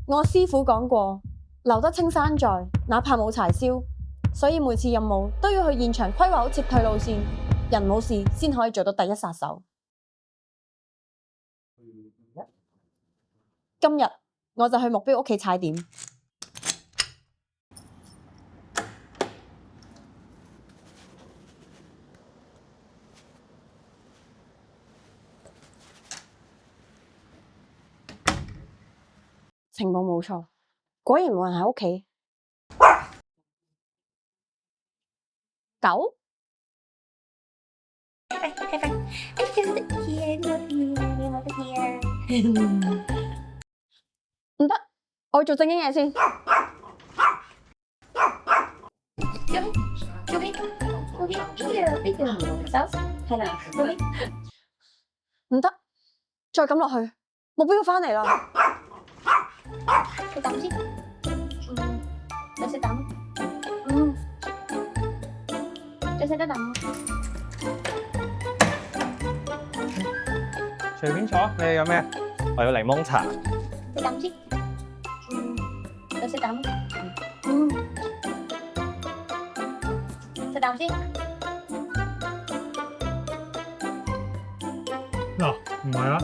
我師傅講過，留得青山在，哪怕冇柴燒。所以每次任務都要去現場規劃好撤退路線，人冇事先可以做到第一殺手。今日我就去目標屋企踩點。情報冇錯，果然冇人喺屋企。狗？唔得，我要做正經嘢先。唔得，再咁落去，目標要返嚟啦。食啖先，你食啖，再食多啖。隨便坐，你有咩？我要檸檬茶。食啖先，再食啖。食啖先。嗱，唔係啊。